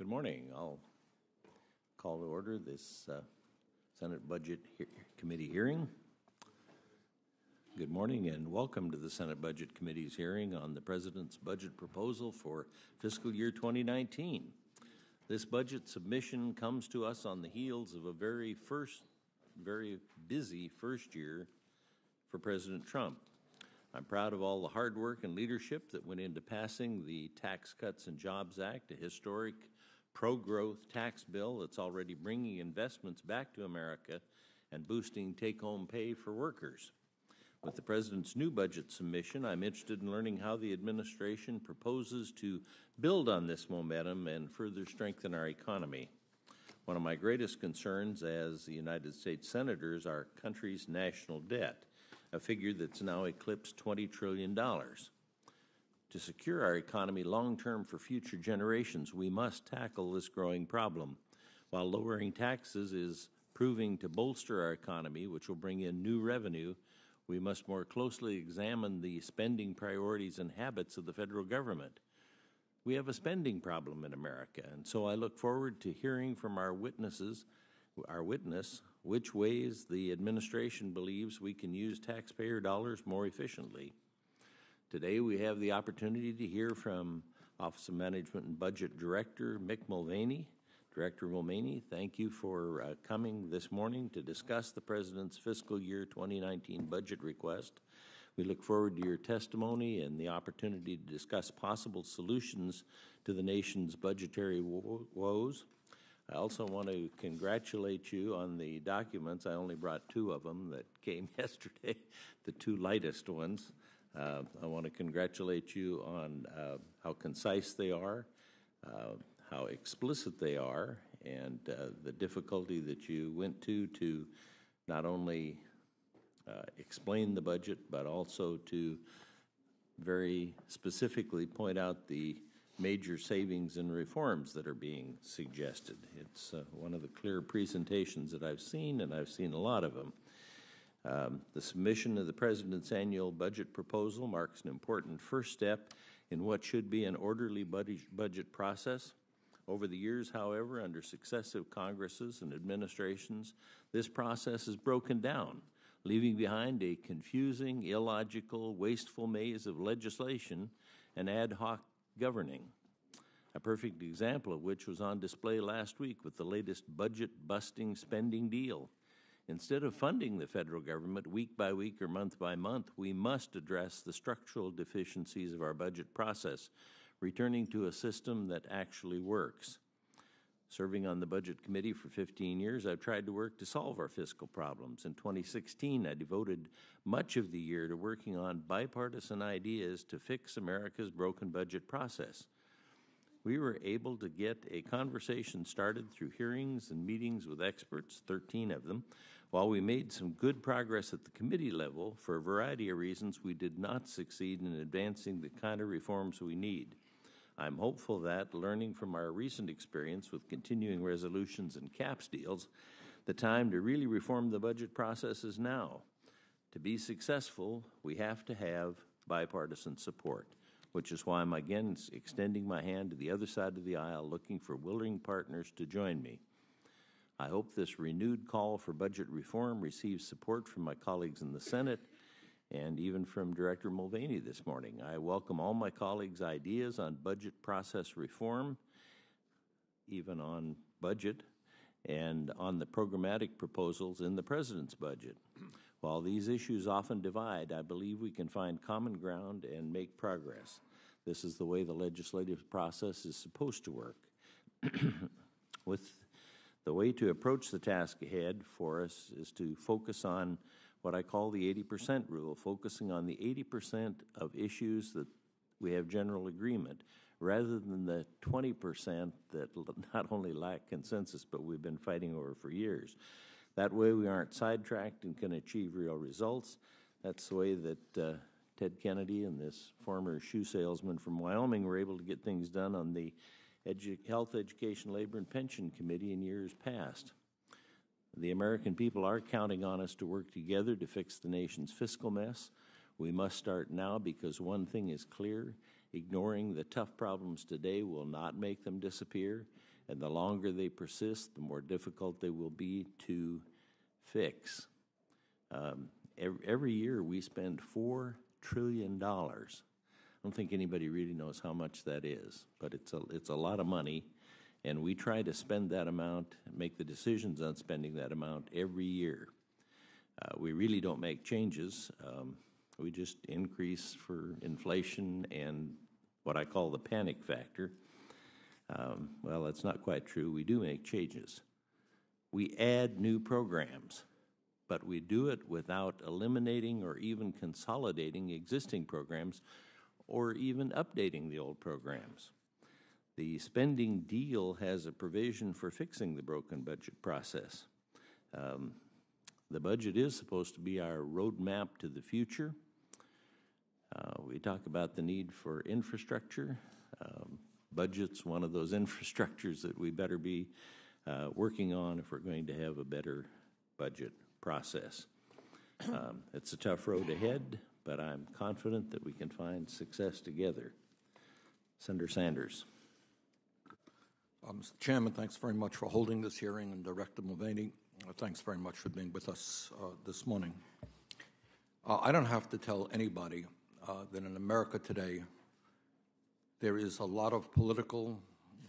Good morning. I'll call to order this Senate Budget Committee hearing. Good morning and welcome to the Senate Budget Committee's hearing on the President's budget proposal for fiscal year 2019. This budget submission comes to us on the heels of a very busy first year for President Trump. I'm proud of all the hard work and leadership that went into passing the Tax Cuts and Jobs Act, a historic pro-growth tax bill that's already bringing investments back to America and boosting take-home pay for workers. With the President's new budget submission, I'm interested in learning how the administration proposes to build on this momentum and further strengthen our economy. One of my greatest concerns as the United States Senator is our country's national debt, a figure that's now eclipsed $20 trillion. To secure our economy long-term for future generations, we must tackle this growing problem. While lowering taxes is proving to bolster our economy, which will bring in new revenue, we must more closely examine the spending priorities and habits of the federal government. We have a spending problem in America, and so I look forward to hearing from our witness, which ways the administration believes we can use taxpayer dollars more efficiently. Today we have the opportunity to hear from Office of Management and Budget Director Mick Mulvaney. Director Mulvaney, thank you for coming this morning to discuss the President's fiscal year 2019 budget request. We look forward to your testimony and the opportunity to discuss possible solutions to the nation's budgetary woes. I also want to congratulate you on the documents. I only brought two of them that came yesterday, the two lightest ones. I want to congratulate you on how concise they are, how explicit they are, and the difficulty that you went to not only explain the budget, but also to very specifically point out the major savings and reforms that are being suggested. It's one of the clear presentations that I've seen, and I've seen a lot of them. The submission of the President's annual budget proposal marks an important first step in what should be an orderly budget process. Over the years, however, under successive Congresses and administrations, this process has broken down, leaving behind a confusing, illogical, wasteful maze of legislation and ad hoc governing. A perfect example of which was on display last week with the latest budget-busting spending deal. Instead of funding the federal government week by week or month by month, we must address the structural deficiencies of our budget process, returning to a system that actually works. Serving on the Budget Committee for 15 years, I've tried to work to solve our fiscal problems. In 2016, I devoted much of the year to working on bipartisan ideas to fix America's broken budget process. We were able to get a conversation started through hearings and meetings with experts, 13 of them. While we made some good progress at the committee level, for a variety of reasons, we did not succeed in advancing the kind of reforms we need. I'm hopeful that, learning from our recent experience with continuing resolutions and caps deals, the time to really reform the budget process is now. To be successful, we have to have bipartisan support, which is why I'm again extending my hand to the other side of the aisle, looking for willing partners to join me. I hope this renewed call for budget reform receives support from my colleagues in the Senate and even from Director Mulvaney this morning. I welcome all my colleagues' ideas on budget process reform, even on budget, and on the programmatic proposals in the President's budget. While these issues often divide, I believe we can find common ground and make progress. This is the way the legislative process is supposed to work. With the way to approach the task ahead for us is to focus on what I call the 80% rule, focusing on the 80% of issues that we have general agreement, rather than the 20% that not only lack consensus, but we've been fighting over for years. That way we aren't sidetracked and can achieve real results. That's the way that Ted Kennedy and this former shoe salesman from Wyoming were able to get things done on the Health, Education, Labor, and Pension Committee in years past. The American people are counting on us to work together to fix the nation's fiscal mess. We must start now because one thing is clear: ignoring the tough problems today will not make them disappear, and the longer they persist, the more difficult they will be to fix. Every year we spend $4 trillion. I don't think anybody really knows how much that is, but it's a lot of money, and we try to spend that amount, make the decisions on spending that amount every year. We really don't make changes. We just increase for inflation and what I call the panic factor. Well, that's not quite true. We do make changes. We add new programs, but we do it without eliminating or even consolidating existing programs or even updating the old programs. The spending deal has a provision for fixing the broken budget process. The budget is supposed to be our roadmap to the future. We talk about the need for infrastructure. Budget's one of those infrastructures that we better be working on if we're going to have a better budget process. It's a tough road ahead, but I'm confident that we can find success together. Senator Sanders. Mr. Chairman, thanks very much for holding this hearing, and Director Mulvaney, thanks very much for being with us this morning. I don't have to tell anybody that in America today there is a lot of political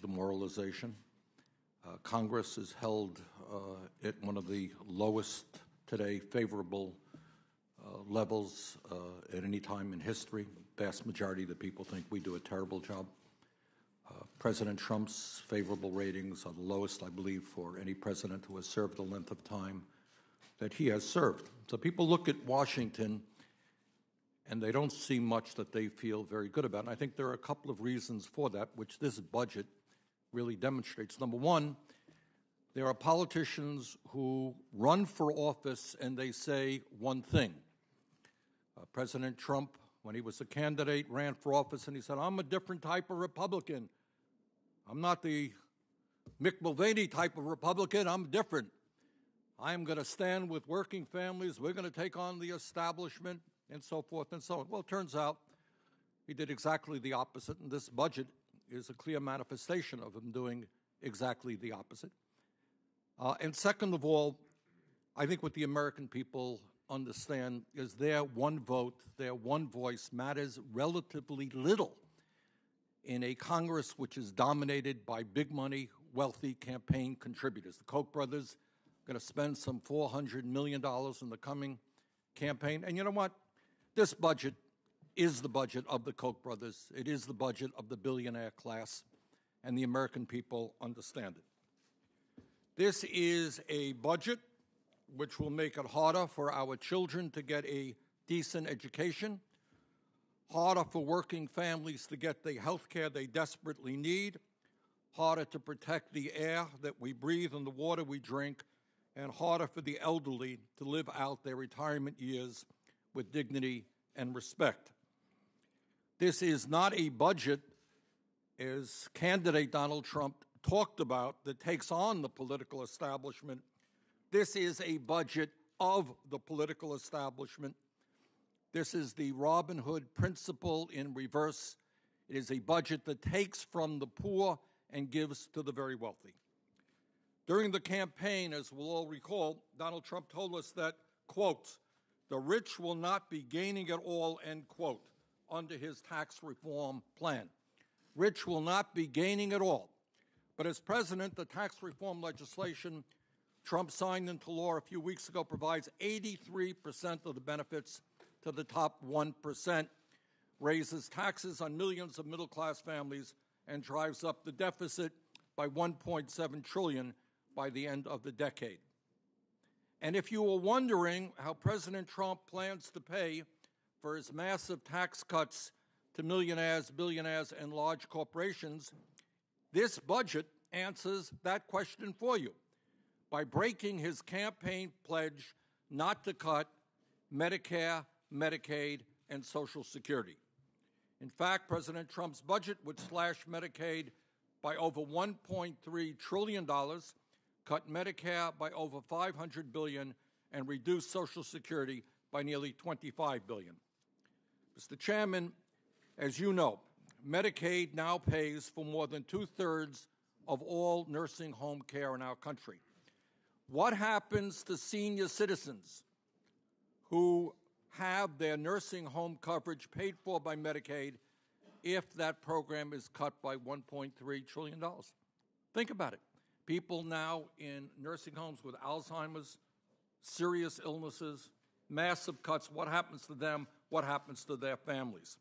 demoralization. Congress is held at one of the lowest today favorable levels at any time in history. The vast majority of the people think we do a terrible job. President Trump's favorable ratings are the lowest, I believe, for any president who has served the length of time that he has served. So people look at Washington and they don't see much that they feel very good about. And I think there are a couple of reasons for that, which this budget really demonstrates. Number one, there are politicians who run for office and they say one thing. President Trump, when he was a candidate, ran for office and he said, I'm a different type of Republican. I'm not the Mick Mulvaney type of Republican. I'm different. I'm going to stand with working families. We're going to take on the establishment, and so forth and so on. Well, it turns out he did exactly the opposite, and this budget is a clear manifestation of him doing exactly the opposite. And second of all, I think what the American people understand is their one vote, their one voice matters relatively little in a Congress which is dominated by big money, wealthy campaign contributors. The Koch brothers are going to spend some $400 million in the coming campaign. And you know what? This budget is the budget of the Koch brothers. It is the budget of the billionaire class, and the American people understand it. This is a budget which will make it harder for our children to get a decent education, harder for working families to get the health care they desperately need, harder to protect the air that we breathe and the water we drink, and harder for the elderly to live out their retirement years with dignity and respect. This is not a budget, as candidate Donald Trump talked about, that takes on the political establishment. This is a budget of the political establishment. This is the Robin Hood principle in reverse. It is a budget that takes from the poor and gives to the very wealthy. During the campaign, as we'll all recall, Donald Trump told us that, quote, the rich will not be gaining at all, end quote, under his tax reform plan. Rich will not be gaining at all. But as president, the tax reform legislation Trump signed into law a few weeks ago provides 83% of the benefits to the top 1%, raises taxes on millions of middle-class families, and drives up the deficit by $1.7 trillion by the end of the decade. And if you were wondering how President Trump plans to pay for his massive tax cuts to millionaires, billionaires, and large corporations, this budget answers that question for you by breaking his campaign pledge not to cut Medicare, Medicaid, and Social Security. In fact, President Trump's budget would slash Medicaid by over $1.3 trillion, cut Medicare by over $500 billion, and reduce Social Security by nearly $25 billion. Mr. Chairman, as you know, Medicaid now pays for more than two-thirds of all nursing home care in our country. What happens to senior citizens who have their nursing home coverage paid for by Medicaid if that program is cut by $1.3 trillion? Think about it. People now in nursing homes with Alzheimer's, serious illnesses, massive cuts. What happens to them? What happens to their families?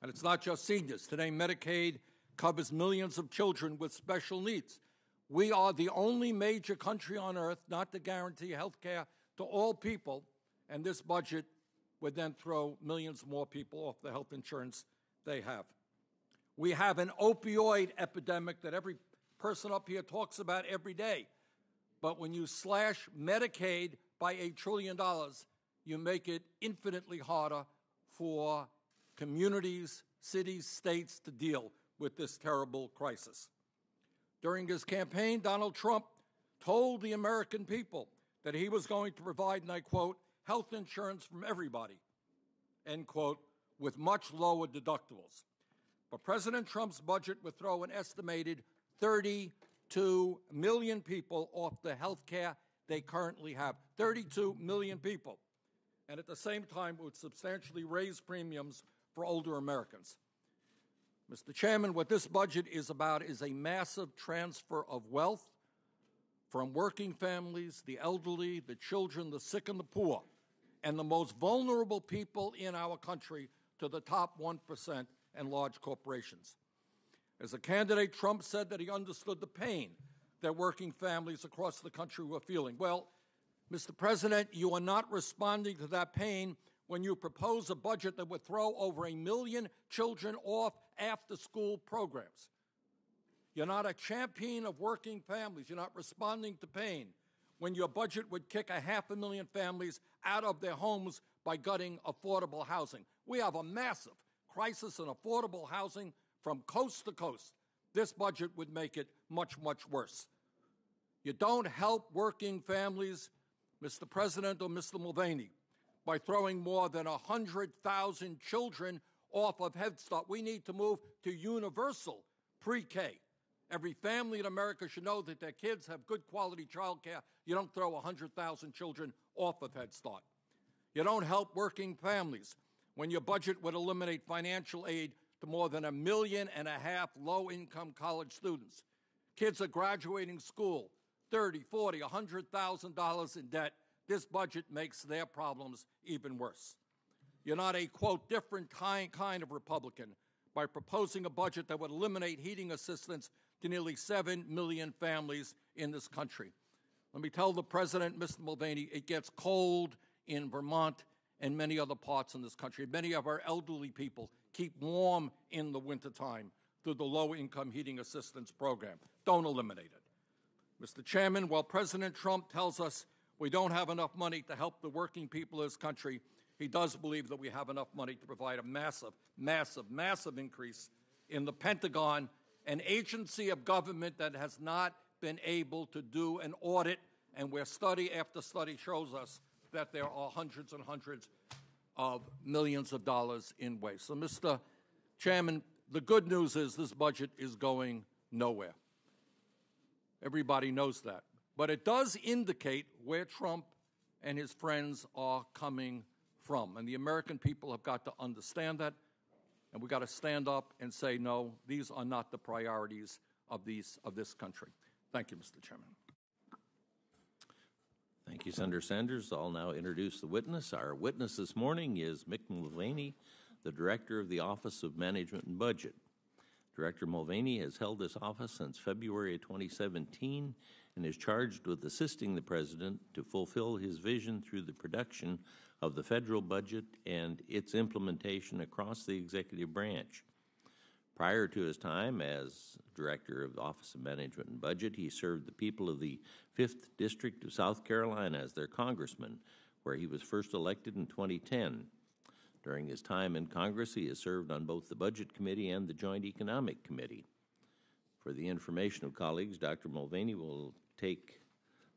And it's not just seniors. Today, Medicaid covers millions of children with special needs. We are the only major country on earth not to guarantee health care to all people, and this budget would then throw millions more people off the health insurance they have. We have an opioid epidemic that every person up here talks about every day. But when you slash Medicaid by $1 trillion, you make it infinitely harder for communities, cities, states to deal with this terrible crisis. During his campaign, Donald Trump told the American people that he was going to provide, and I quote, health insurance from everybody, end quote, with much lower deductibles. But President Trump's budget would throw an estimated 32 million people off the health care they currently have. 32 million people. And at the same time, would substantially raise premiums for older Americans. Mr. Chairman, what this budget is about is a massive transfer of wealth from working families, the elderly, the children, the sick, and the poor, and the most vulnerable people in our country to the top 1% and large corporations. As a candidate, Trump said that he understood the pain that working families across the country were feeling. Well, Mr. President, you are not responding to that pain when you propose a budget that would throw over 1 million children off after-school programs. You're not a champion of working families. You're not responding to pain when your budget would kick 500,000 families out of their homes by gutting affordable housing. We have a massive crisis in affordable housing from coast to coast. This budget would make it much, much worse. You don't help working families, Mr. President or Mr. Mulvaney, by throwing more than 100,000 children off of Head Start. We need to move to universal pre-K. Every family in America should know that their kids have good quality child care. You don't throw 100,000 children off of Head Start. You don't help working families when your budget would eliminate financial aid to more than 1.5 million low-income college students. Kids are graduating school, $30,000, $40,000, $100,000 in debt. This budget makes their problems even worse. You're not a, quote, different kind of Republican by proposing a budget that would eliminate heating assistance to nearly 7 million families in this country. Let me tell the President, Mr. Mulvaney, it gets cold in Vermont and many other parts in this country. Many of our elderly people keep warm in the wintertime through the low-income heating assistance program. Don't eliminate it. Mr. Chairman, while President Trump tells us we don't have enough money to help the working people of this country, he does believe that we have enough money to provide a massive, massive, massive increase in the Pentagon, an agency of government that has not been able to do an audit, and where study after study shows us that there are hundreds and hundreds of millions of dollars in waste. So, Mr. Chairman, the good news is this budget is going nowhere. Everybody knows that. But it does indicate where Trump and his friends are coming from. And the American people have got to understand that. And we've got to stand up and say, no, these are not the priorities of this country. Thank you, Mr. Chairman. Thank you, Senator Sanders. I'll now introduce the witness. Our witness this morning is Mick Mulvaney, the Director of the Office of Management and Budget. Director Mulvaney has held this office since February of 2017 and is charged with assisting the President to fulfill his vision through the production of the federal budget and its implementation across the executive branch. Prior to his time as Director of the Office of Management and Budget, he served the people of the 5th District of South Carolina as their congressman, where he was first elected in 2010. During his time in Congress, he has served on both the Budget Committee and the Joint Economic Committee. For the information of colleagues, Dr. Mulvaney will take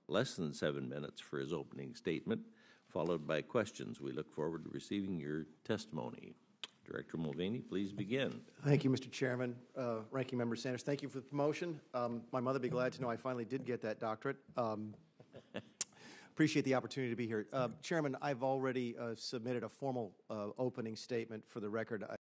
less than 7 minutes for his opening statement, followed by questions. We look forward to receiving your testimony. Director Mulvaney, please begin. Thank you, Mr. Chairman. Ranking Member Sanders, thank you for the promotion. My mother will be glad to know I finally did get that doctorate. Appreciate the opportunity to be here. Chairman, I've already submitted a formal opening statement for the record.